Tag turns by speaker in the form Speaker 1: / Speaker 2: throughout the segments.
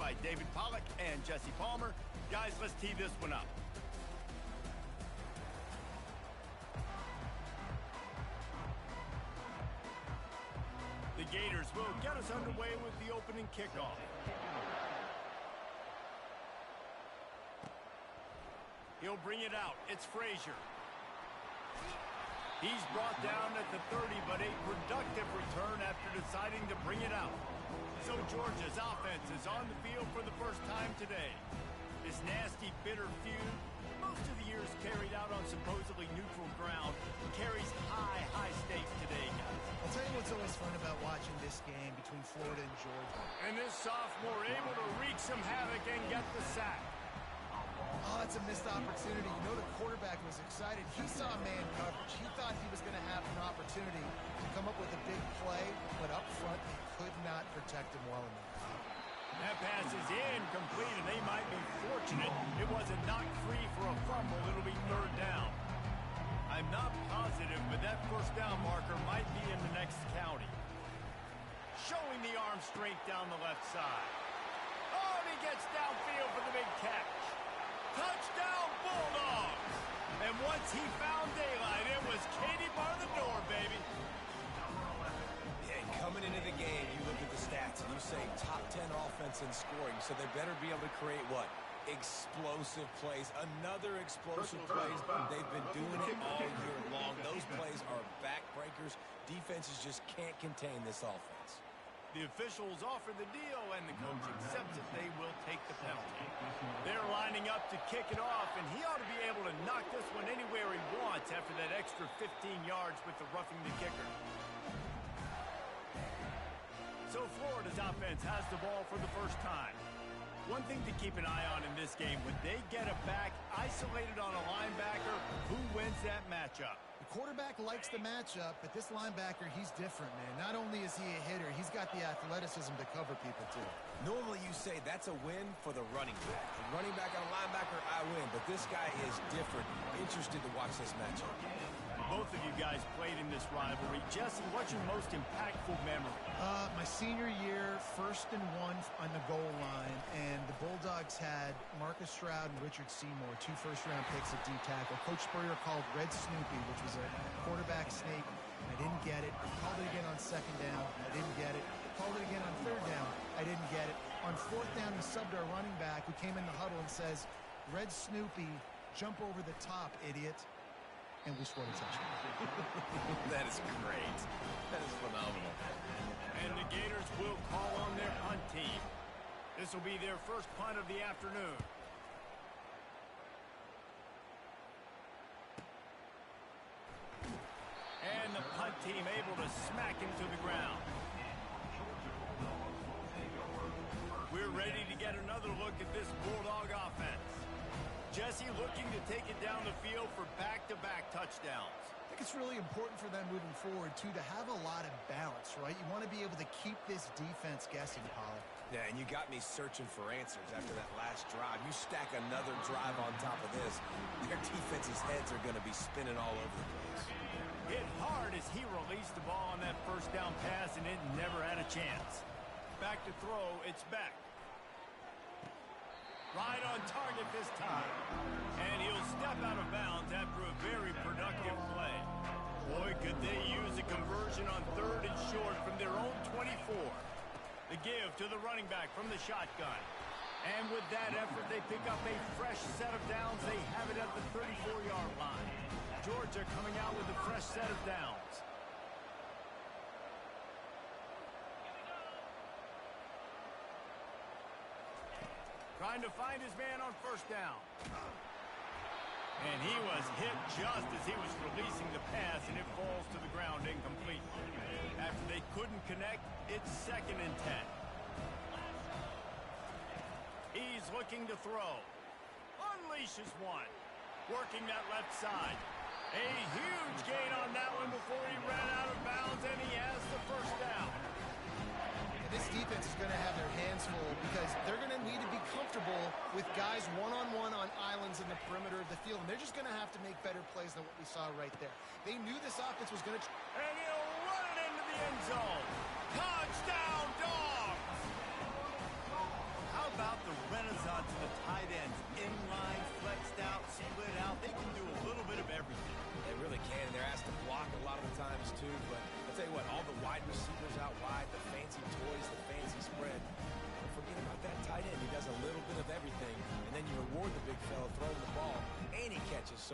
Speaker 1: by David Pollack and Jesse Palmer. Guys, let's tee this one up. The Gators will get us underway with the opening kickoff. He'll bring it out. It's Frazier. He's brought down at the 30, but a productive return after deciding to bring it out. So Georgia's offense is on the field for the first time today. This nasty, bitter feud, most of the years carried out on supposedly neutral ground, carries high stakes today, guys.
Speaker 2: I'll tell you what's always fun about watching this game between Florida and Georgia.
Speaker 1: And this sophomore able to wreak some havoc and get the sack.
Speaker 2: Oh, it's a missed opportunity. You know the quarterback was excited. He saw man coverage. He thought he was going to have an opportunity to come up with a big play, but up front, they could not protect him well enough.
Speaker 1: That pass is incomplete, and they might be fortunate it wasn't knocked free for a fumble. It'll be third down. I'm not positive, but that first down marker might be in the next county. Showing the arm strength down the left side. Oh, and he gets downfield for the big catch. Touchdown, Bulldogs! And once he found daylight, it was Katie bar the door, baby.
Speaker 3: Yeah, coming into the game, you look at the stats and you say top 10 offense in scoring, so they better be able to create what? Explosive plays. Another explosive plays. They've been doing it all year long. Those plays are backbreakers. Defenses just can't contain this offense.
Speaker 1: The officials offer the deal, and the coach accepts it. They will take the penalty. They're lining up to kick it off, and he ought to be able to knock this one anywhere he wants after that extra 15 yards with the roughing the kicker. So Florida's offense has the ball for the first time. One thing to keep an eye on in this game, when they get it back isolated on a linebacker, who wins that matchup?
Speaker 2: The quarterback likes the matchup, but this linebacker, he's different, man. Not only is he a hitter, he's got the athleticism to cover people, too.
Speaker 3: Normally you say that's a win for the running back. The running back and a linebacker, I win. But this guy is different. Interested to watch this matchup.
Speaker 1: Both of you guys played in this rivalry. Jesse, what's your most impactful memory?
Speaker 2: My senior year, 1st and 1 on the goal line, and the Bulldogs had Marcus Stroud and Richard Seymour, 2 first-round picks at D-tackle. Coach Spurrier called Red Snoopy, which was a quarterback snake. I didn't get it. Called it again on 2nd down. I didn't get it. Called it again on 3rd down. I didn't get it. On 4th down, he subbed our running back, who came in the huddle and says, Red Snoopy, jump over the top, idiot. And we scored a touchdown.
Speaker 3: That is great. That is phenomenal.
Speaker 1: And the Gators will call on their punt team. This will be their first punt of the afternoon. And the punt team able to smack him to the ground. We're ready to get another look at this Bulldog offense. Jesse looking to take it down the field for back-to-back touchdowns.
Speaker 2: I think it's really important for them moving forward, too, to have a lot of balance, right? You want to be able to keep this defense guessing, Pollard.
Speaker 3: Yeah, and you got me searching for answers after that last drive. You stack another drive on top of this, their defense's heads are going to be spinning all over the place.
Speaker 1: Hit hard as he released the ball on that first down pass, and it never had a chance. Back to throw, it's Beck. Right on target this time. And he'll step out of bounds after a very productive play. Boy, could they use a conversion on 3rd and short from their own 24. The give to the running back from the shotgun. And with that effort, they pick up a fresh set of downs. They have it at the 34-yard line. Georgia coming out with a fresh set of downs. Trying to find his man on 1st down. And he was hit just as he was releasing the pass, and it falls to the ground incomplete. After they couldn't connect, it's 2nd and 10. He's looking to throw. Unleashes one. Working that left side. A huge gain on that one before he ran out of bounds, and he has the 1st down.
Speaker 2: This defense is going to have their hands full because they're going to need to be comfortable with guys one-on-one on islands in the perimeter of the field, and they're just going to have to make better plays than what we saw right there. They knew this offense was going to...
Speaker 1: And he'll run it into the end zone. Touchdown, Dogs! How about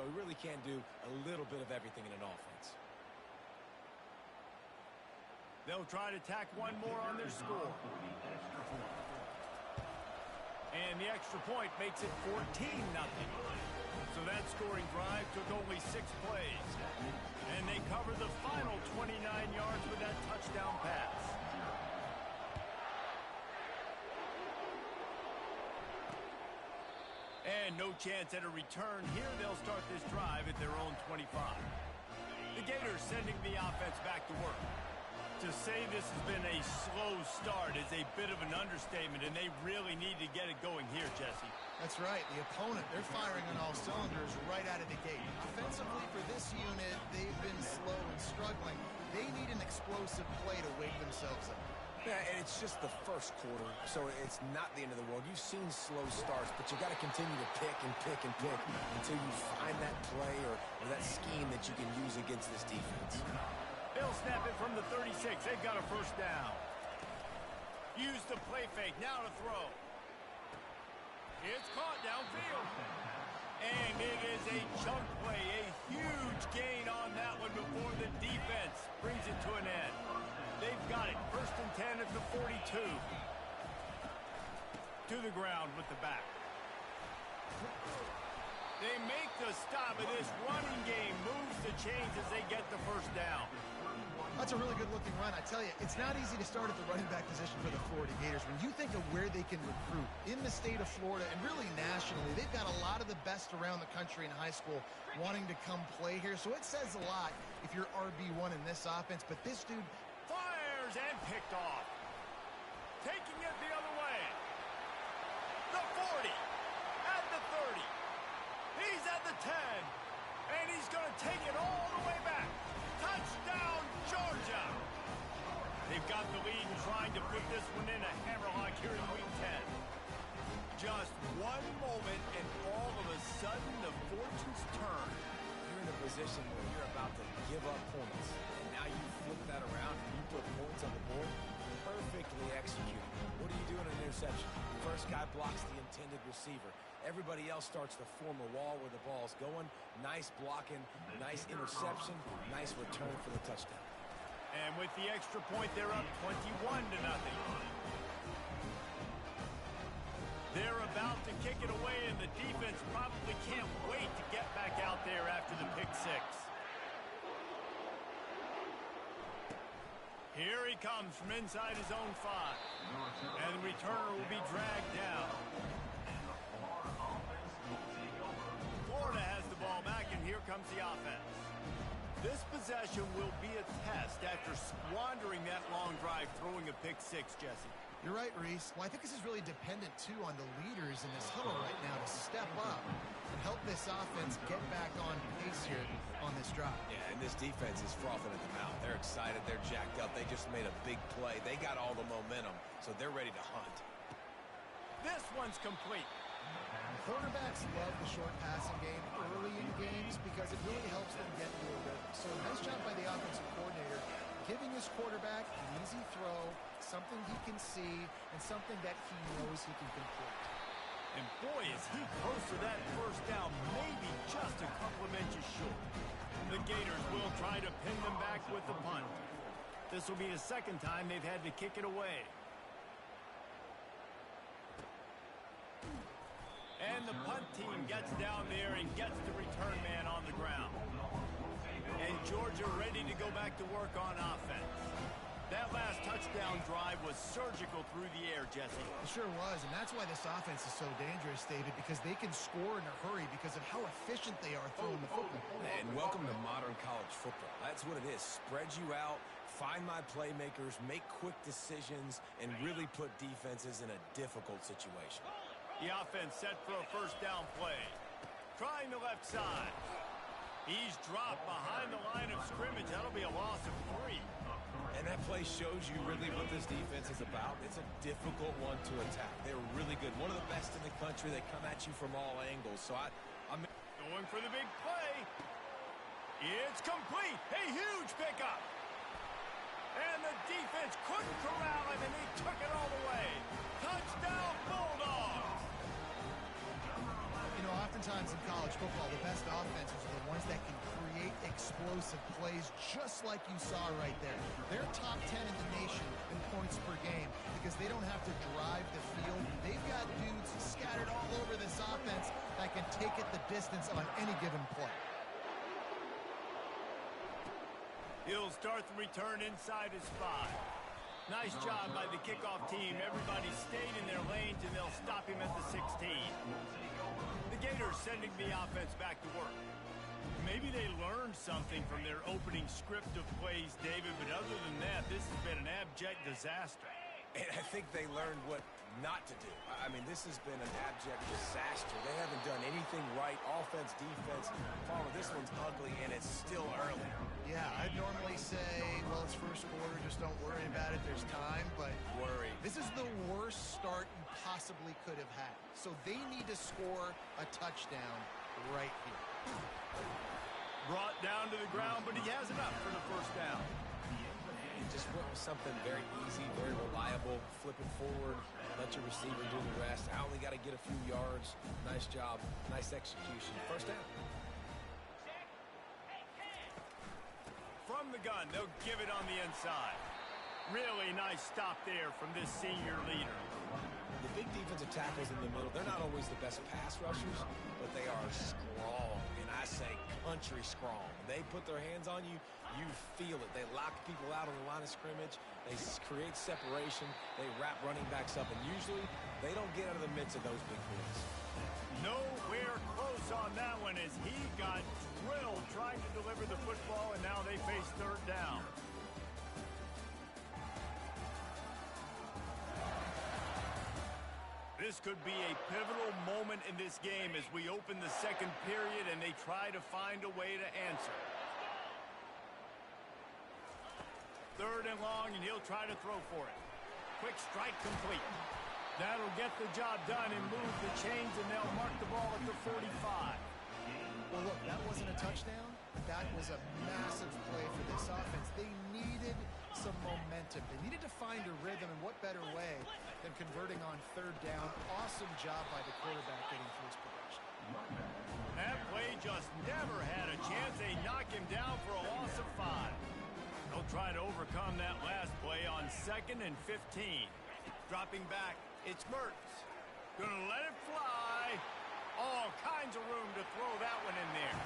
Speaker 3: so he really can't do a little bit of everything in an offense.
Speaker 1: They'll try to tack one more on their score. And the extra point makes it 14-0. So that scoring drive took only 6 plays. And they cover the final 29 yards with that touchdown pass. And no chance at a return here. They'll start this drive at their own 25. The Gators sending the offense back to work. To say this has been a slow start is a bit of an understatement, and they really need to get it going here, Jesse.
Speaker 2: That's right. The opponent, they're firing on all cylinders right out of the gate. Offensively for this unit, they've been slow and struggling. They need an explosive play to wake themselves up.
Speaker 3: Yeah, and it's just the first quarter, so it's not the end of the world. You've seen slow starts, but you got to continue to pick and pick and pick until you find that play or that scheme that you can use against this defense.
Speaker 1: They'll snap it from the 36. They've got a first down. Use the play fake. Now to throw. It's caught downfield. And it is a chunk play. A huge gain on that one before the defense brings it to an end. They've got it. First and 10 at the 42. To the ground with the back. They make the stop, and this running game moves the chains as they get the first down.
Speaker 2: That's a really good-looking run. I tell you, it's not easy to start at the running back position for the Florida Gators. When you think of where they can recruit in the state of Florida and really nationally, they've got a lot of the best around the country in high school wanting to come play here. So it says a lot if you're RB1 in this offense. But this dude
Speaker 1: fires and picked off. Taking it the other way. The 40. At the 30. He's at the 10. And he's going to take it all the way back. Touchdown, Georgia! They've got the lead and trying to put this one in a hammerlock here in Week 10. Just one moment, and all of a sudden, the fortunes turn.
Speaker 3: You're in a position where you're about to give up points. And now you flip that around and you put points on the board. Perfectly executed. What do you do in an interception? First guy blocks the intended receiver. Everybody else starts to form a wall where the ball's going. Nice blocking, nice interception, nice return for the touchdown.
Speaker 1: And with the extra point, they're up 21-0. They're about to kick it away, and the defense probably can't wait to get back out there after the pick six. Here he comes from inside his own 5. And the returner will be dragged down. Florida has the ball back, and here comes the offense. This possession will be a test after squandering that long drive, throwing a pick six, Jesse.
Speaker 2: You're right, Reese. Well, I think this is really dependent, too, on the leaders in this huddle right now to step up and help this offense get back on pace here on this drive.
Speaker 3: Yeah, and this defense is frothing at the mouth. They're excited. They're jacked up. They just made a big play. They got all the momentum, so they're ready to hunt.
Speaker 1: This one's complete.
Speaker 2: Quarterbacks love the short passing game early in games because it really helps them get into a rhythm. So nice job by the offensive coordinator giving his quarterback an easy throw, something he can see, and something that he knows he can complete.
Speaker 1: And boy, is he close to that first down, maybe just a couple of inches short. The Gators will try to pin them back with the punt. This will be the second time they've had to kick it away. And the punt team gets down there and gets the return man on the ground. And Georgia ready to go back to work on offense. That last touchdown drive was surgical through the air, Jesse.
Speaker 2: It sure was, and that's why this offense is so dangerous, David, because they can score in a hurry because of how efficient they are throwing the football.
Speaker 3: And welcome to modern college football. That's what it is. Spread you out, find my playmakers, make quick decisions, and really put defenses in a difficult situation.
Speaker 1: The offense set for a first down play. Trying the left side. He's dropped behind the line of scrimmage. That'll be a loss of 3.
Speaker 3: And that play shows you really what this defense is about. It's a difficult one to attack. They're really good. One of the best in the country. They come at you from all angles. So I'm
Speaker 1: going for the big play. It's complete. A huge pickup. And the defense couldn't corral him, and he took it all the way. Touchdown, Bulldawgs.
Speaker 2: You know, oftentimes times in college football, the best offenses are the ones that can create explosive plays just like you saw right there. They're top 10 in the nation in points per game because they don't have to drive the field. They've got dudes scattered all over this offense that can take it the distance on any given play.
Speaker 1: He'll start the return inside his 5. Nice job by the kickoff team. Everybody stayed in their lanes, and they'll stop him at the 16. The Gators sending the offense back to work. Maybe they learned something from their opening script of plays, David, but other than that, this has been an abject disaster.
Speaker 3: And I think they learned what not to do. I mean, this has been an abject disaster. They haven't done anything right, offense, defense. Palmer, this one's ugly, and it's still early.
Speaker 2: Yeah, I'd normally say, well, it's first quarter, just don't worry about it, there's time, but
Speaker 3: Worry.
Speaker 2: this is the worst start you possibly could have had. So they need to score a touchdown right here.
Speaker 1: Brought down to the ground, but he has enough for the first down.
Speaker 3: It just went with something very easy, very reliable. Flip it forward, let your receiver do the rest. I only got to get a few yards. Nice job, nice execution. First down.
Speaker 1: From the gun, they'll give it on the inside. Really nice stop there from this senior leader.
Speaker 3: The big defensive tackles in the middle, they're not always the best pass rushers, but they are strong, and I say country strong. They put their hands on you, you feel it. They lock people out on the line of scrimmage. They create separation. They wrap running backs up, and usually they don't get out of the midst of those big boys.
Speaker 1: Nowhere close on that one as he got drilled trying to deliver the football, and now they face third down. This could be a pivotal moment in this game as we open the second period and they try to find a way to answer. Third and long, and he'll try to throw for it. Quick strike complete. That'll get the job done and move the chains, and they'll mark the ball at the 45.
Speaker 2: Well, look, that wasn't a touchdown. That was a massive play for this offense. They needed some momentum. They needed to find a rhythm, and what better way than converting on third down. Awesome job by the quarterback getting through his progression.
Speaker 1: That play just never had a chance. They knock him down for a loss of 5. They'll try to overcome that last play on 2nd and 15. Dropping back, it's Mertz. Gonna let it fly. All kinds of room to throw that one in there.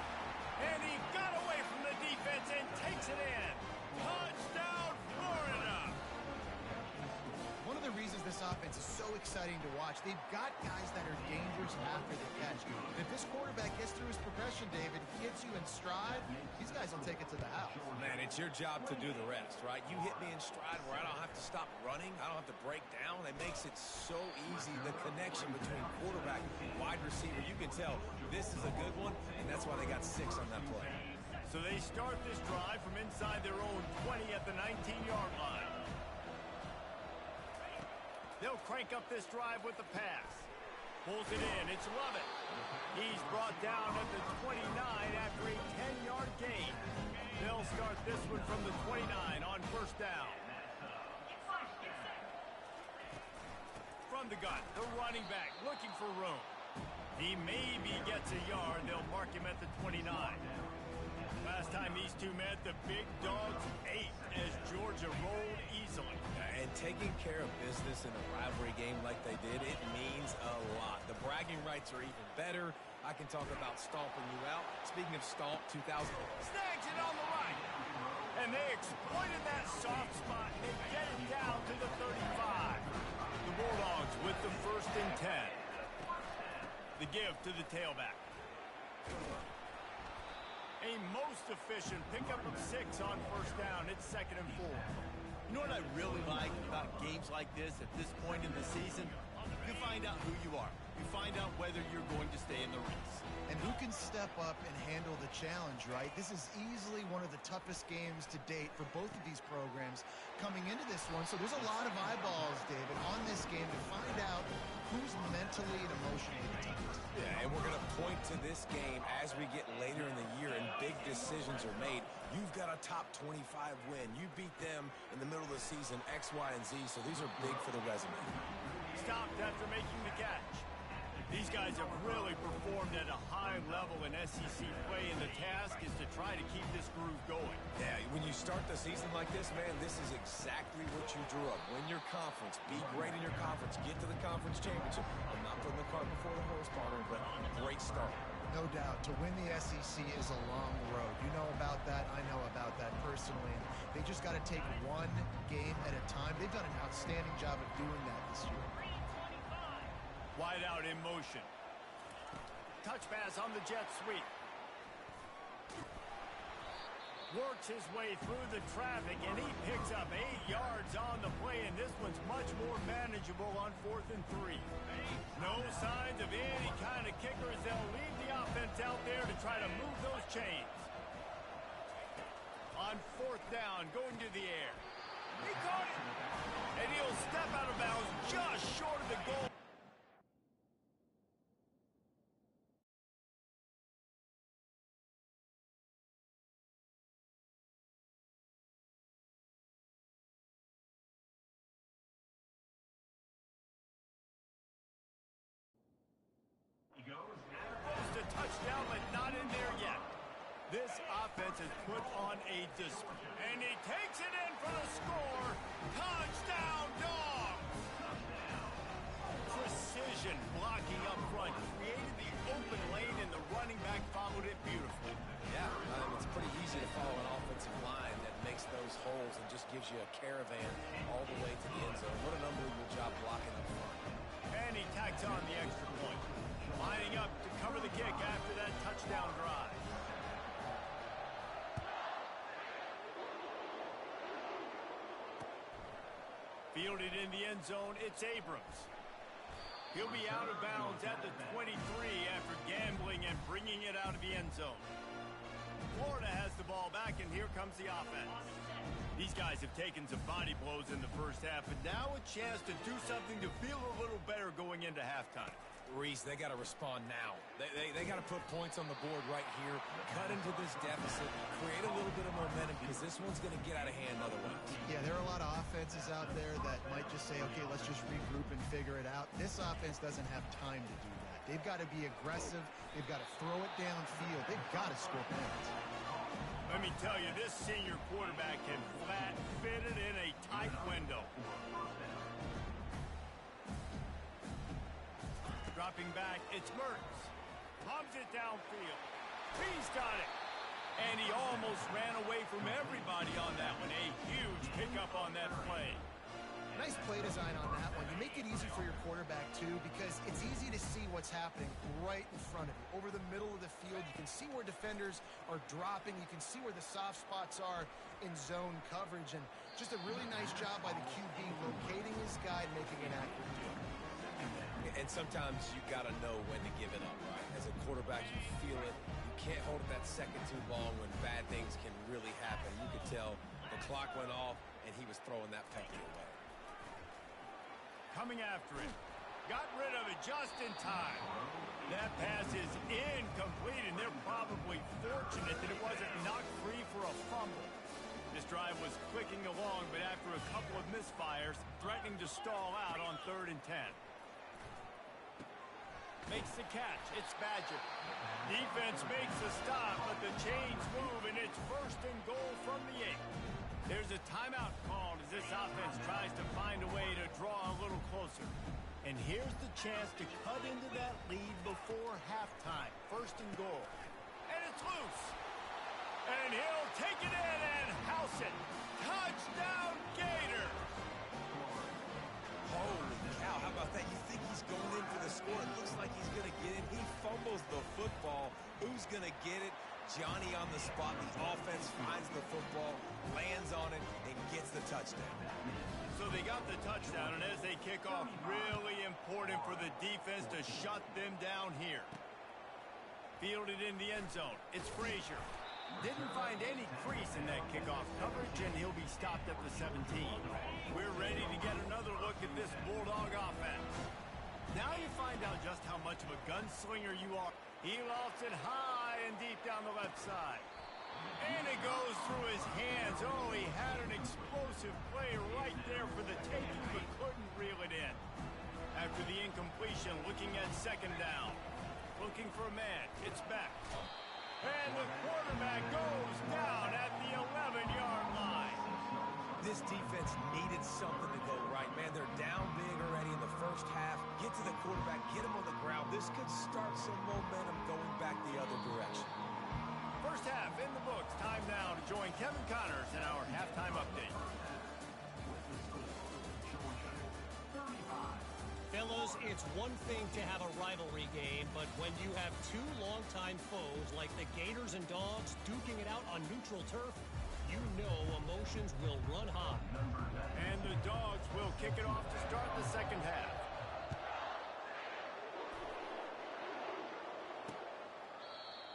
Speaker 1: And he got away from the defense and takes it in. Touchdown, Florida!
Speaker 2: One of the reasons this offense is so exciting to watch, they've got guys that are dangerous after the catch. If this quarterback gets through his progression, David, gets you in stride, these guys will take it to the house.
Speaker 3: Man, it's your job to do the rest, right? You hit me in stride where I don't have to stop running. I don't have to break down. It makes it so easy. The connection between quarterback and wide receiver, you can tell this is a good one, and that's why they got 6 on that play.
Speaker 1: So they start this drive from inside their own 20 at the 19-yard line. They'll crank up this drive with the pass. Pulls it in. It's Lovett. He's brought down at the 29 after a 10-yard gain. They'll start this one from the 29 on first down. From the gun, the running back looking for room. He maybe gets a yard. They'll mark him at the 29. Last time these two met, the big dogs ate as Georgia rolled easily.
Speaker 3: And taking care of business in a rivalry game like they did, it means a lot. The bragging rights are even better. I can talk about stomping you out. Speaking of stomp, 2000.
Speaker 1: Snags it on the right. And they exploited that soft spot. They get it down to the 35. The Bulldogs with the 1st and 10. The give to the tailback. A most efficient pickup of 6 on first down. It's 2nd and 4.
Speaker 4: You know what I really like about games like this at this point in the season? You find out who you are. You find out whether you're going to stay in the race.
Speaker 2: And who can step up and handle the challenge, right? This is easily one of the toughest games to date for both of these programs coming into this one. So there's a lot of eyeballs, David, on this game to find out who's mentally and emotionally the toughest.
Speaker 3: Yeah, and we're going to point to this game as we get later in the year and big decisions are made. You've got a top 25 win. You beat them in the middle of the season, X, Y, and Z, so these are big for the resume.
Speaker 1: Stopped after making the catch. These guys have really performed at a high level in SEC play, and the task is to try to keep this groove going.
Speaker 3: Yeah, when you start the season like this, man, this is exactly what you drew up. Win your conference. Be great in your conference. Get to the conference championship. I'm not putting the cart before the horse, partner, but great start.
Speaker 2: No doubt. To win the SEC is a long road. You know about that. I know about that personally. They just got to take one game at a time. They've done an outstanding job of doing that this year.
Speaker 1: Wide out in motion. Touch pass on the jet sweep. Works his way through the traffic, and he picks up 8 yards on the play, and this one's much more manageable on 4th and 3. No signs of any kind of kickers. They'll leave the offense out there to try to move those chains. On 4th down, going to the air. He caught it, and he'll step out of bounds just short of the goal. Goes to touchdown, but not in there yet. This offense has put on a display. And he takes it in for the score. Touchdown, Dogs! Precision blocking up front. Created the open lane, and the running back followed it beautifully.
Speaker 3: Yeah, it's pretty easy to follow an offensive line that makes those holes and just gives you a caravan all the way to the end zone. What an unbelievable job blocking up front.
Speaker 1: And he tacks on the extra point. Lining up to cover the kick after that touchdown drive. Fielded in the end zone, it's Abrams. He'll be out of bounds at the 23 after gambling and bringing it out of the end zone. Florida has the ball back, and here comes the offense. These guys have taken some body blows in the first half, but now a chance to do something to feel a little better going into halftime.
Speaker 3: Reese, they got to respond now. They got to put points on the board right here, cut into this deficit, create a little bit of momentum, because this one's going to get out of hand otherwise.
Speaker 2: Yeah, there are a lot of offenses out there that might just say, okay, let's just regroup and figure it out. This offense doesn't have time to do that. They've got to be aggressive. They've got to throw it downfield. They've got to score points.
Speaker 1: Let me tell you, this senior quarterback can flat fit it in a tight window. Dropping back, it's Mertens. Pumps it downfield. He's got it. And he almost ran away from everybody on that one. A huge pickup on that play.
Speaker 2: Nice play design on that one. You make it easy for your quarterback, too, because it's easy to see what's happening right in front of you. Over the middle of the field, you can see where defenders are dropping. You can see where the soft spots are in zone coverage. And just a really nice job by the QB locating his guy and making an accurate throw.
Speaker 3: And sometimes you got to know when to give it up, right? As a quarterback, you feel it. You can't hold it that second too long when bad things can really happen. You could tell the clock went off, and he was throwing that puppy away.
Speaker 1: Coming after it. Got rid of it just in time. That pass is incomplete, and they're probably fortunate that it wasn't knocked free for a fumble. This drive was clicking along, but after a couple of misfires, threatening to stall out on 3rd and 10. Makes the catch. It's Badger. Defense makes a stop, but the chains move, and it's 1st and goal from the 8. There's a timeout called as this offense tries to find a way to draw a little closer. And here's the chance to cut into that lead before halftime. 1st and goal. And it's loose. And he'll take it in and house it. Touchdown, Gator!
Speaker 3: Holy cow, how about that? You think he's going in for the score. It looks like he's going to get it. He fumbles the football. Who's going to get it? Johnny on the spot. The offense finds the football, lands on it, and gets the touchdown.
Speaker 1: So they got the touchdown, and as they kick off, really important for the defense to shut them down here. Fielded in the end zone. It's Frazier. Didn't find any crease in that kickoff coverage, and he'll be stopped at the 17. We're ready to get another look at this Bulldog offense. Now you find out just how much of a gunslinger you are. He lofts it high and deep down the left side. And it goes through his hands. Oh, he had an explosive play right there for the taking, but couldn't reel it in. After after the incompletion, looking at second down. Looking for a man. It's back. And the quarterback goes down at the 11-yard line.
Speaker 3: This defense needed something to go right, man. They're down big already in the first half. Get to the quarterback, get him on the ground. This could start some momentum going back the other direction.
Speaker 1: First half in the books. Time now to join Kevin Connors in our halftime update.
Speaker 5: Fellas, it's one thing to have a rivalry game, but when you have two longtime foes like the Gators and Dogs duking it out on neutral turf, you know emotions will run high.
Speaker 1: And the Dogs will kick it off to start the second half.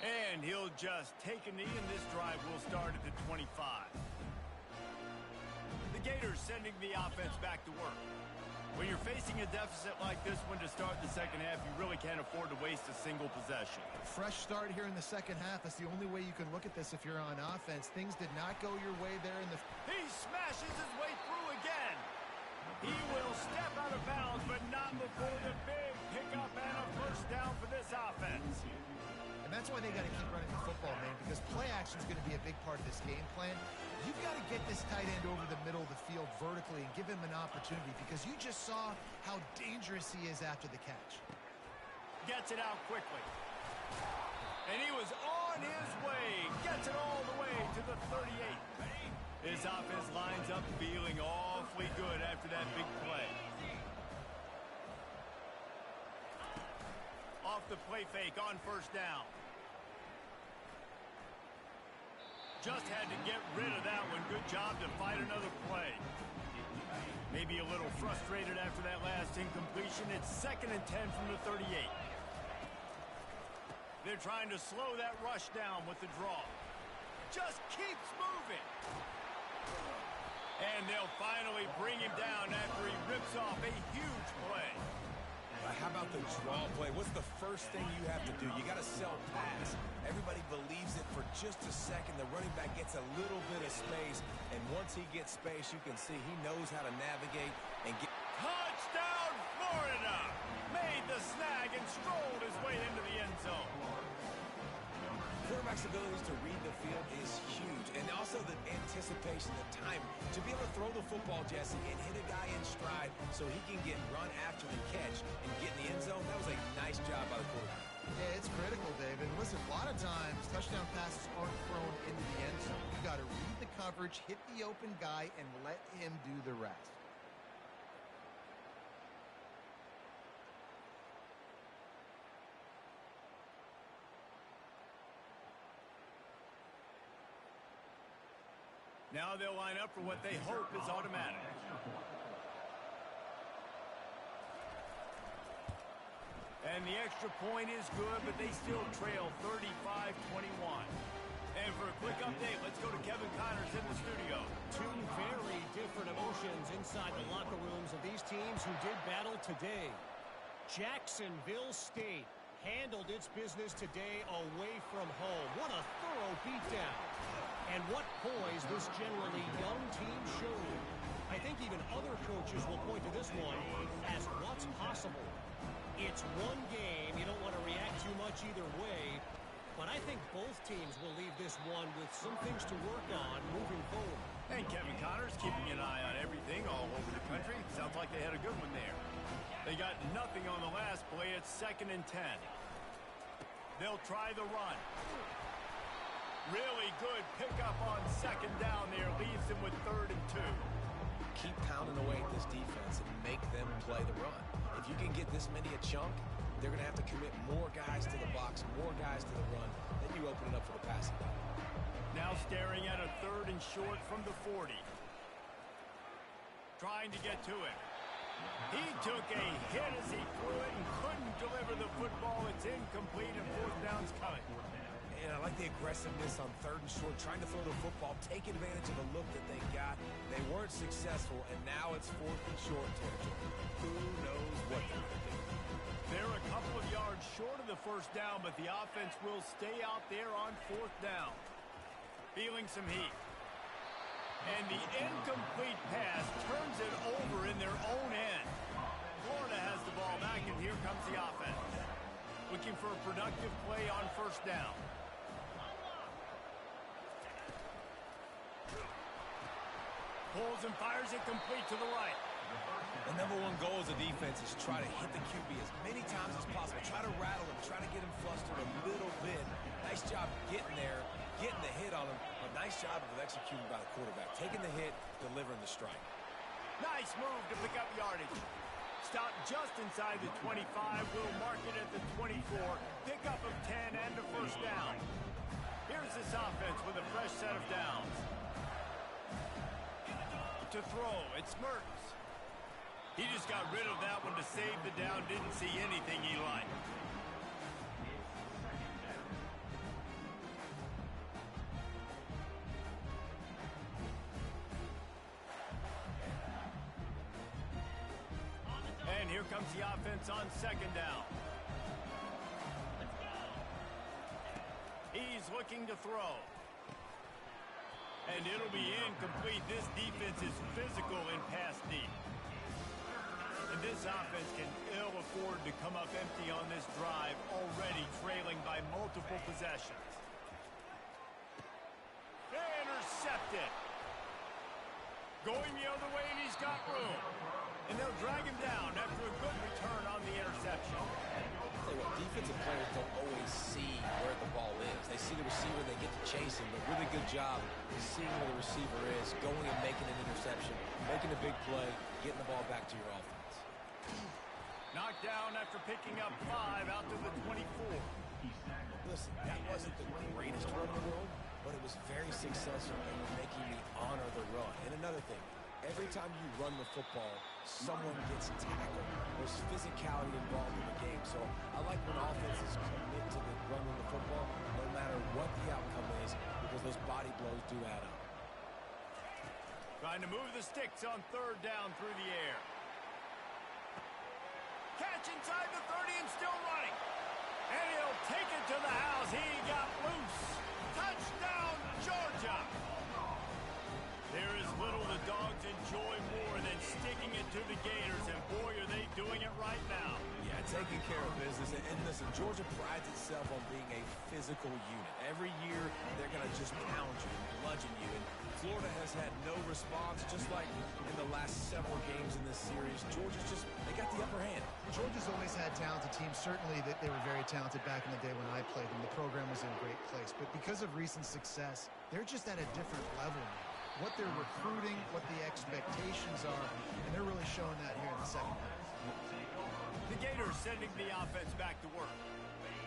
Speaker 1: And he'll just take a knee, and this drive will start at the 25. The Gators sending the offense back to work. When you're facing a deficit like this one to start the second half, you really can't afford to waste a single possession.
Speaker 2: Fresh start here in the second half. That's the only way you can look at this if you're on offense. Things did not go your way there in the...
Speaker 1: He smashes his way through again. He will step out of bounds, but not before the big pickup and a first down for this offense.
Speaker 2: And that's why they got to keep running the football, man, because play action is going to be a big part of this game plan. You've got to get this tight end over the middle of the field vertically and give him an opportunity, because you just saw how dangerous he is after the catch.
Speaker 1: Gets it out quickly. And he was on his way. Gets it all the way to the 38. This offense lines up feeling awfully good after that big play. Off the play fake on first down. Just had to get rid of that one. Good job to fight another play. Maybe a little frustrated after that last incompletion. It's 2nd and 10 from the 38. They're trying to slow that rush down with the draw. Just keeps moving. And they'll finally bring him down after he rips off a huge play.
Speaker 3: How about the draw play? What's the first thing you have to do? You got to sell pass. Everybody believes it for just a second. The running back gets a little bit of space, and once he gets space, you can see he knows how to navigate and get...
Speaker 1: Touchdown, Florida! Made the snag and strolled his way into the end zone.
Speaker 3: Quarterback's abilities to read the field is huge, and also the anticipation, the time to be able to throw the football, Jesse, and hit a guy in stride so he can get run after the catch and get in the end zone. That was a nice job by the quarterback.
Speaker 2: Yeah, it's critical, David. Listen, a lot of times touchdown passes aren't thrown into the end zone. You got to read the coverage, hit the open guy, and let him do the rest.
Speaker 1: Now they'll line up for what they hope is automatic. And the extra point is good, but they still trail 35-21. And for a quick update, let's go to Kevin Connors in the studio.
Speaker 5: Two very different emotions inside the locker rooms of these teams who did battle today. Jacksonville State handled its business today away from home. What a thorough beatdown. And what poise this generally young team showed. I think even other coaches will point to this one as what's possible. It's one game. You don't want to react too much either way. But I think both teams will leave this one with some things to work on moving forward.
Speaker 1: And Kevin Connors keeping an eye on everything all over the country. Sounds like they had a good one there. They got nothing on the last play. It's 2nd and 10. They'll try the run. Really good pickup on second down there. Leaves them with 3rd and 2.
Speaker 3: Keep pounding away at this defense and make them play the run. If you can get this many a chunk, they're going to have to commit more guys to the box, more guys to the run. Then you open it up for the passing game.
Speaker 1: Now staring at a 3rd and short from the 40. Trying to get to it. He took a hit as he threw it and couldn't deliver the football. It's incomplete and 4th down's coming.
Speaker 3: And I like the aggressiveness on 3rd and short, trying to throw the football, take advantage of the look that they got. They weren't successful, and now it's 4th and short territory. Who knows what they're going to do?
Speaker 1: They're a couple of yards short of the first down, but the offense will stay out there on 4th down. Feeling some heat. And the incomplete pass turns it over in their own end. Florida has the ball Looking for a productive play on first down. Pulls and fires it complete to the right.
Speaker 3: The number one goal as a defense is try to hit the QB as many times as possible. Try to rattle him, try to get him flustered a little bit. Nice job getting there, getting the hit on him. But nice job of executing by the quarterback. Taking the hit, delivering the strike.
Speaker 1: Nice move to pick up yardage. Stop just inside the 25. We'll mark it at the 24. Pickup of 10 and a first down. Here's this offense with a fresh set of downs. To throw, it's Mertens. He just got rid of that one to save the down. Didn't see anything he liked. And here comes the offense on second down. He's looking to throw. And it'll be incomplete. This defense is physical in pass deep. And this offense can ill afford to come up empty on this drive, already trailing by multiple possessions. Intercepted. Going the other way, and he's got room. And they'll drag him down after a good return on the interception.
Speaker 3: I'll tell you what, defensive players don't always see where the ball is. They see the receiver, they get to chase him. But really good job seeing where the receiver is, going and making an interception, making a big play, getting the ball back to your offense.
Speaker 1: Knocked down after picking up 5 out to the 24.
Speaker 3: Listen, that wasn't the greatest run in the world, but it was very successful in making me honor the run. And another thing, every time you run the football, someone gets tackled. There's physicality involved in the game. So I like when offenses commit to the run of the football, no matter what the outcome is, because those body blows do add up.
Speaker 1: Trying to move the sticks on third down through the air. Catch inside the 30 and still running. And he'll take it to the house. He got loose. Touchdown, Georgia. There is little the Dogs enjoy more than sticking it to the Gators, and boy, are they doing it right now.
Speaker 3: Yeah, taking care of business. And listen, Georgia prides itself on being a physical unit. Every year, they're going to just pound you and bludgeon you. And Florida has had no response, just like in the last several games in this series. Georgia's just, they got the upper hand.
Speaker 2: Georgia's always had talented teams. Certainly that they were very talented back in the day when I played them. The program was in a great place. But because of recent success, they're just at a different level now. What they're recruiting, what the expectations are, and they're really showing that here in the second half.
Speaker 1: The Gators sending the offense back to work.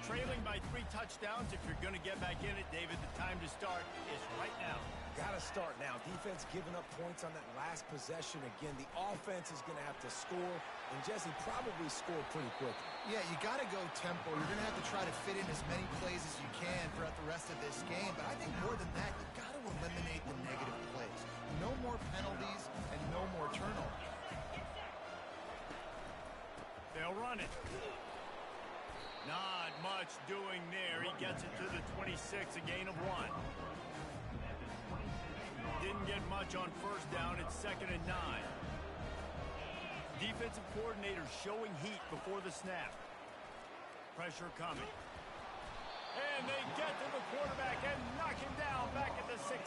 Speaker 1: Trailing by 3 touchdowns. If you're going to get back in it, David, the time to start is right now.
Speaker 3: Got to start now. Defense giving up points on that last possession. Again, the offense is going to have to score, and Jesse probably score pretty quickly.
Speaker 2: Yeah, you got to go tempo. You're going to have to try to fit in as many plays as you can throughout the rest of this game. But I think more than that, you got to eliminate the negative plays. No more penalties and no more turnovers.
Speaker 1: They'll run it. Not much doing there. He gets it to the 26, a gain of 1. Didn't get much on first down. It's 2nd and 9. Defensive coordinator showing heat before the snap. Pressure coming. And they get to the quarterback and knock him down back at the 16.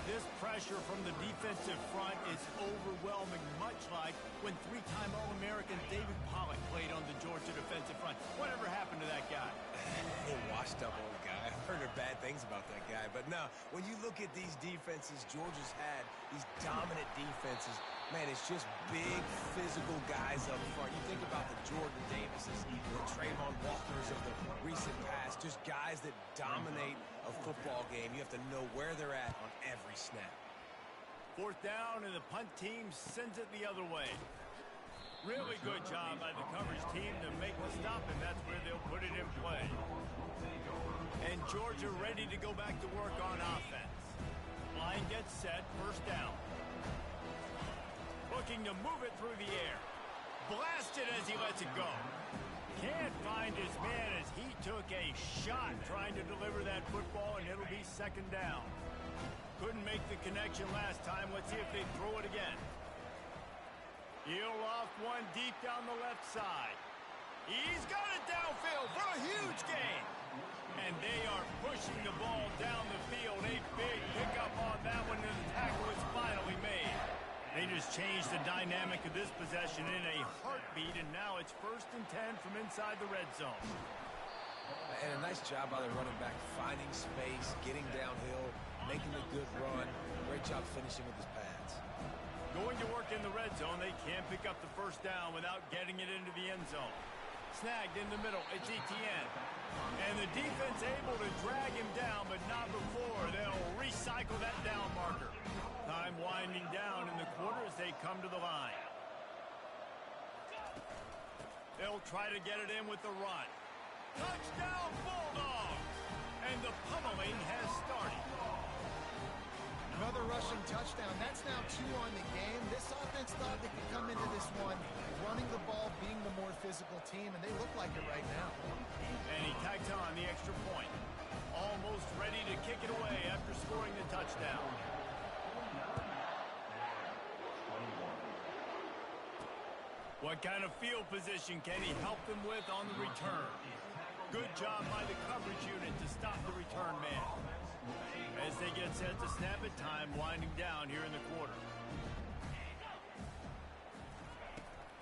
Speaker 1: This pressure from the defensive front is overwhelming, much like when 3-time All-American David Pollock played on the Georgia defensive front. Whatever happened to that guy?
Speaker 3: A washed-up old guy. I've heard bad things about that guy. But no, when you look at these defenses Georgia's had, these dominant defenses, man, it's just big, physical guys up front. You think about the Jordan Davises, the Trayvon Walkers of the recent past, just guys that dominate a football game. You have to know where they're at on every snap.
Speaker 1: 4th down, and the punt team sends it the other way. Really good job by the coverage team to make the stop, and that's where they'll put it in play. And Georgia ready to go back to work on offense. Line gets set, first down. Looking to move it through the air. Blasted as he lets it go. Can't find his man as he took a shot trying to deliver that football, and it'll be 2nd down. Couldn't make the connection last time. Let's see if they throw it again. He'll off one deep down the left side. He's got it downfield for a huge gain. And they are pushing the ball down the field. A big pickup on that one, and the tackle is finally made. They just changed the dynamic of this possession in a heartbeat, and now it's 1st and 10 from inside the red zone.
Speaker 3: And a nice job by the running back, finding space, getting downhill, making a good run. Great job finishing with his pads.
Speaker 1: Going to work in the red zone, they can't pick up the 1st down without getting it into the end zone. Snagged in the middle, it's Etienne. And the defense able to drag him down, but not before. They'll recycle that down marker. Time winding down in the quarter as they come to the line. They'll try to get it in with the run. Touchdown, Bulldogs! And the pummeling has started.
Speaker 2: Another rushing touchdown. That's now 2 on the game. This offense thought they could come into this one running the ball, being the more physical team, and they look like it right now.
Speaker 1: And he tags on the extra point. Almost ready to kick it away after scoring the touchdown. What kind of field position can he help them with on the return? Good job by the coverage unit to stop the return man. As they get set to snap it, time winding down here in the quarter.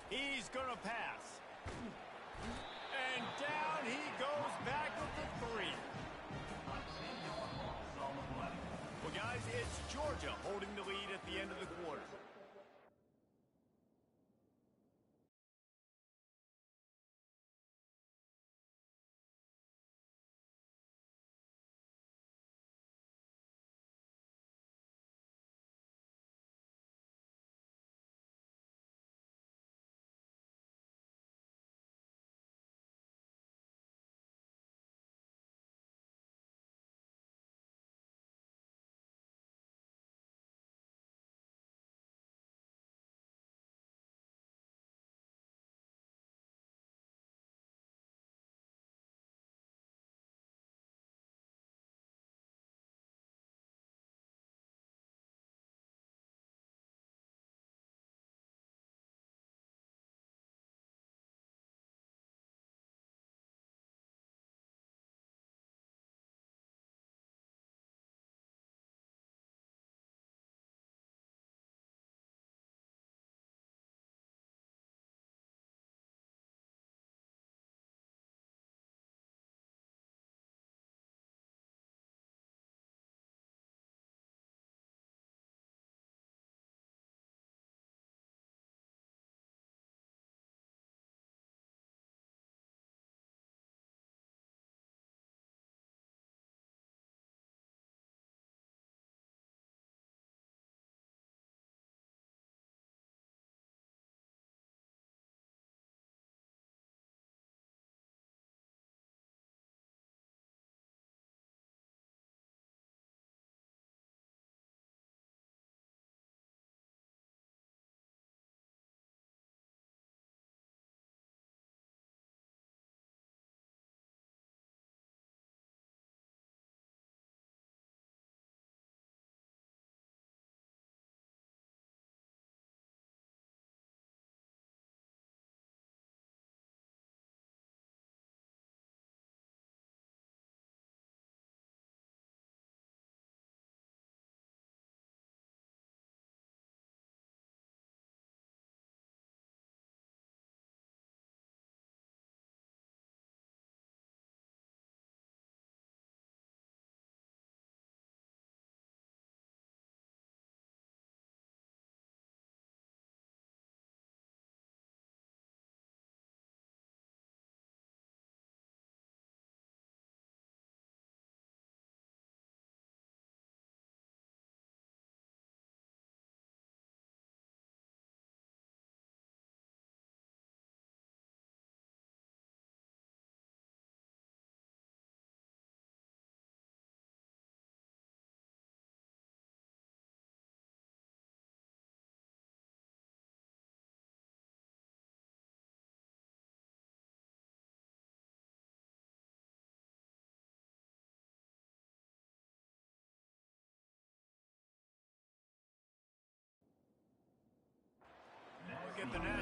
Speaker 1: He's going to pass. And down he goes back with the 3. Well, guys, it's Georgia holding the lead at the end of the quarter.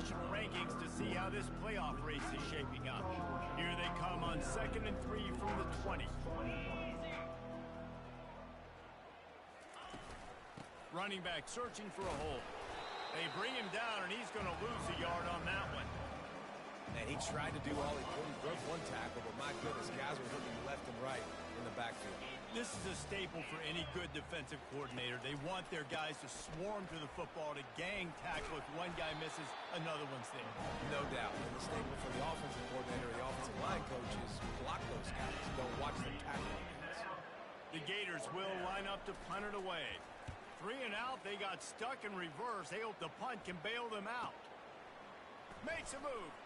Speaker 1: national rankings to see how this playoff race is shaping up. Here they come on 2nd and 3 from the 20. Running back searching for a hole. They bring him down, and he's going to lose a yard on that one.
Speaker 3: And he tried to do all he could. He broke one tackle, but my goodness, guys were hitting left and right in the backfield.
Speaker 1: This is a staple for any good defensive coordinator. They want their guys to swarm to the football, to gang tackle. If one guy misses, another one's there.
Speaker 3: No doubt. And the staple for the offensive coordinator, the offensive line coach is block those guys. Don't watch them tackle guys.
Speaker 1: The Gators will line up to punt it away. 3 and out. They got stuck in reverse. They hope the punt can bail them out. Makes a move.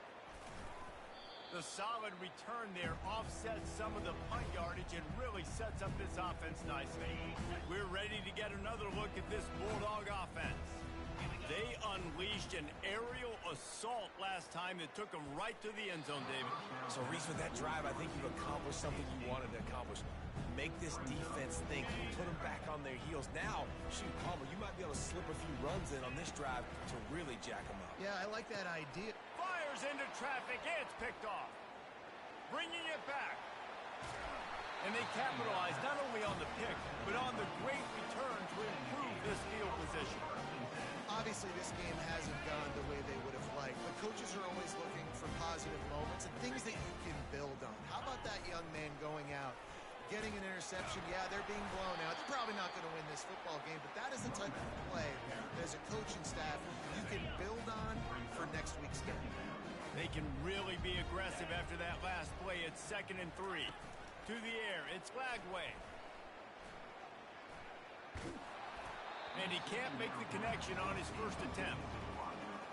Speaker 1: The solid return there offsets some of the punt yardage and really sets up this offense nicely. We're ready to get another look at this Bulldog offense. They unleashed an aerial assault last time that took them right to the end zone, David.
Speaker 3: So, Reese, with that drive, I think you've accomplished something you wanted to accomplish. Make this defense think. Put them back on their heels. Now, shoot, Palmer, you might be able to slip a few runs in on this drive to really jack them up.
Speaker 2: Yeah, I like that idea.
Speaker 1: Fires into traffic. It's picked off. Bringing it back. And they capitalize not only on the pick, but on the great return to improve this field position.
Speaker 2: Obviously, this game hasn't gone the way they would have liked, but coaches are always looking for positive moments and things that you can build on. How about that young man going out, getting an interception? Yeah, they're being blown out. They're probably not going to win this football game, but that is the type of play that as a coaching staff you can build on for next week's game.
Speaker 1: They can really be aggressive after that last play. It's 2nd and 3. To the air, it's Lagway. And he can't make the connection on his first attempt.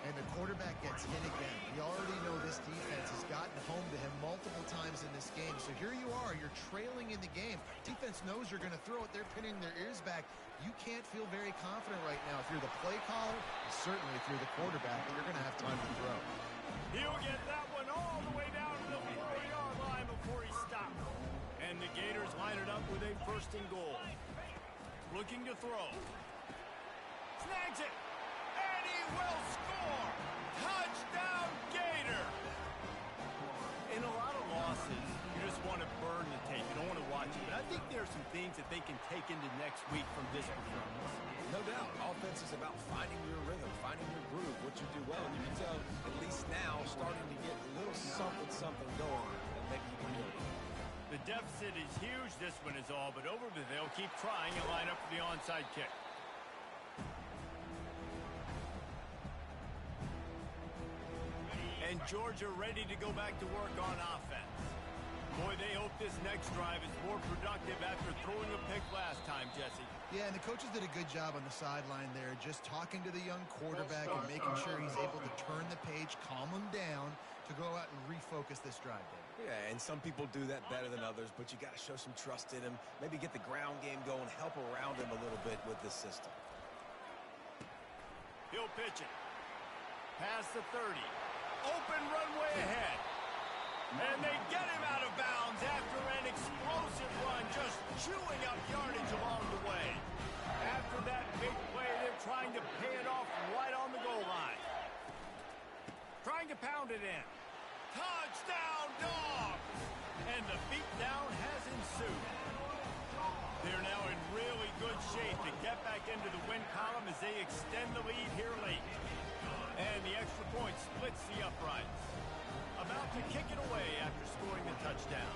Speaker 2: And the quarterback gets hit again. We already know this defense has gotten home to him multiple times in this game. So here you are, you're trailing in the game. Defense knows you're going to throw it. They're pinning their ears back. You can't feel very confident right now. If you're the play caller, certainly if you're the quarterback, you're going to have time to throw.
Speaker 1: He'll get that one all the way down to the 4-yard line before he stops. And the Gators line it up with a 1st and goal. Looking to throw. Snags it. And he will score. Touchdown, Gator. In a lot of losses, you just want to burn the tape. You don't want to watch it. But I think there are some things that they can take into next week from this performance.
Speaker 3: No doubt. Offense is about finding your rhythm, finding your groove, what you do well. And you can tell, at least now, starting to get a little something going that maybe you can do.
Speaker 1: The deficit is huge. This one is all but over, but they'll keep trying and line up for the onside kick. And Georgia ready to go back to work on offense. Boy, they hope this next drive is more productive after throwing a pick last time, Jesse.
Speaker 2: Yeah, and the coaches did a good job on the sideline there, just talking to the young quarterback and making sure he's able to turn the page, calm him down to go out and refocus this drive, David.
Speaker 3: Yeah, and some people do that better than others, but you got to show some trust in him. Maybe get the ground game going, help around him a little bit with this system.
Speaker 1: He'll pitch it. Past the 30. Open runway ahead. And they get him out of bounds after an explosive run, just chewing up yardage along the way. After that big play, they're trying to pay it off right on the goal line. Trying to pound it in. Touchdown, Dogs! And the beatdown has ensued. They're now in really good shape to get back into the win column as they extend the lead here late. And the extra point splits the uprights. About to kick it away after scoring the touchdown.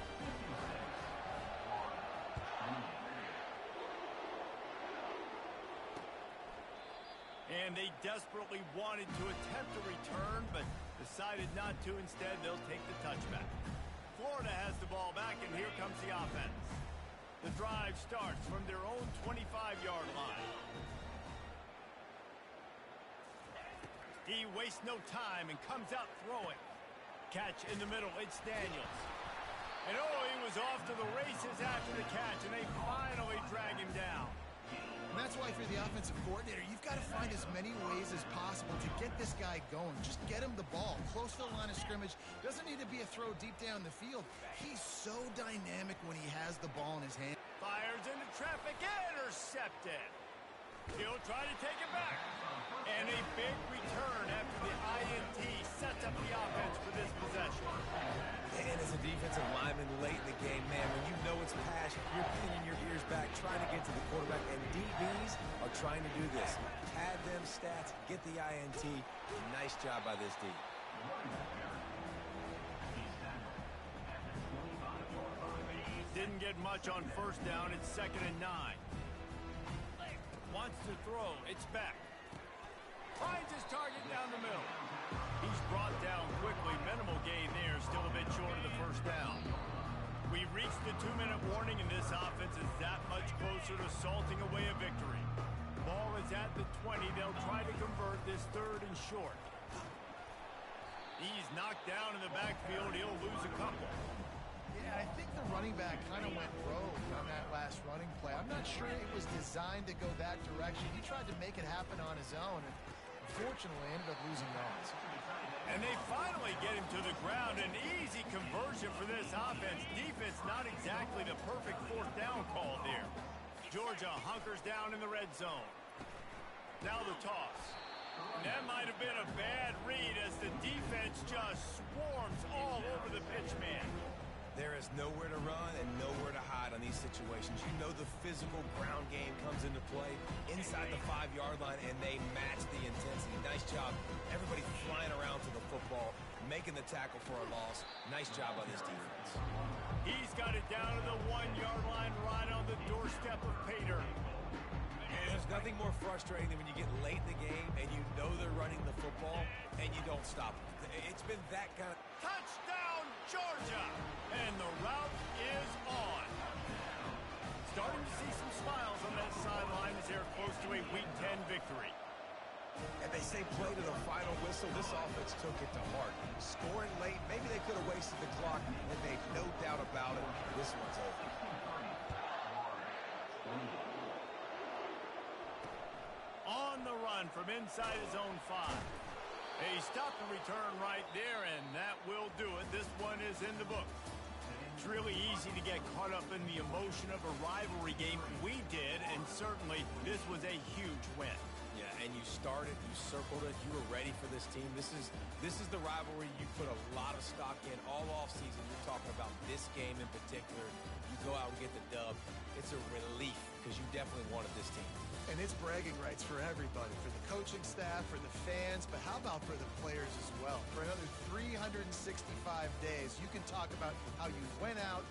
Speaker 1: And they desperately wanted to attempt a return, but decided not to. Instead, they'll take the touchback. Florida has the ball back, and here comes the offense. The drive starts from their own 25-yard line. He wastes no time and comes out throwing. Catch in the middle, it's Daniels. And oh, he was off to the races after the catch, and they finally drag him down.
Speaker 2: And that's why if you're the offensive coordinator, you've got to find as many ways as possible to get this guy going. Just get him the ball. Close to the line of scrimmage. Doesn't need to be a throw deep down the field. He's so dynamic when he has the ball in his hand.
Speaker 1: Fires into traffic, intercepted. He'll try to take it back. And a big return after the INT sets up the offense for this possession.
Speaker 3: And as a defensive lineman late in the game, man, when you know it's pass, you're pinning your ears back, trying to get to the quarterback, and DBs are trying to do this. Pad them stats, get the INT. Nice job by this D.
Speaker 1: Didn't get much on first down. It's 2nd and 9. Wants to throw. It's back. Finds his target down the middle. He's brought down quickly. Minimal gain there. Still a bit short of the first down. We've reached the 2-minute warning, and this offense is that much closer to salting away a victory. Ball is at the 20. They'll try to convert this 3rd and short. He's knocked down in the backfield. He'll lose a couple.
Speaker 2: Yeah, I think the running back kind of went rogue on that last running play. I'm not sure it was designed to go that direction. He tried to make it happen on his own, and unfortunately ended up losing yards.
Speaker 1: And they finally get him to the ground. An easy conversion for this offense. Defense not exactly the perfect 4th down call there. Georgia hunkers down in the red zone. Now the toss. That might have been a bad read as the defense just swarms all over the pitch man.
Speaker 3: There is nowhere to run and nowhere to hide on these situations. You know the physical ground game comes into play inside the 5-yard line, and they match the intensity. Nice job. Everybody flying around to the football, making the tackle for a loss. Nice job on this defense.
Speaker 1: He's got it down to the 1-yard line right on the doorstep of Pater.
Speaker 3: And there's nothing more frustrating than when you get late in the game and you know they're running the football and you don't stop them. It's been that kind of...
Speaker 1: Touchdown, Georgia! And the route is on. Starting to see some smiles on that sideline as they're close to a Week 10 victory.
Speaker 3: And they say play to the final whistle. This offense took it to heart. Scoring late, maybe they could have wasted the clock, and they've no doubt about it. This one's over.
Speaker 1: On the run from inside his own 5. A stop and return right there, and that will do it. This one is in the book. It's really easy to get caught up in the emotion of a rivalry game. We did, and certainly this was a huge win.
Speaker 3: Yeah, and you started, you circled it, you were ready for this team. This is the rivalry you put a lot of stock in all offseason. You're talking about this game in particular. You go out and get the dub. It's a relief because you definitely wanted this team.
Speaker 2: And it's bragging rights for everybody, for the coaching staff, for the fans, but how about for the players as well? For another 365 days, you can talk about how you went out,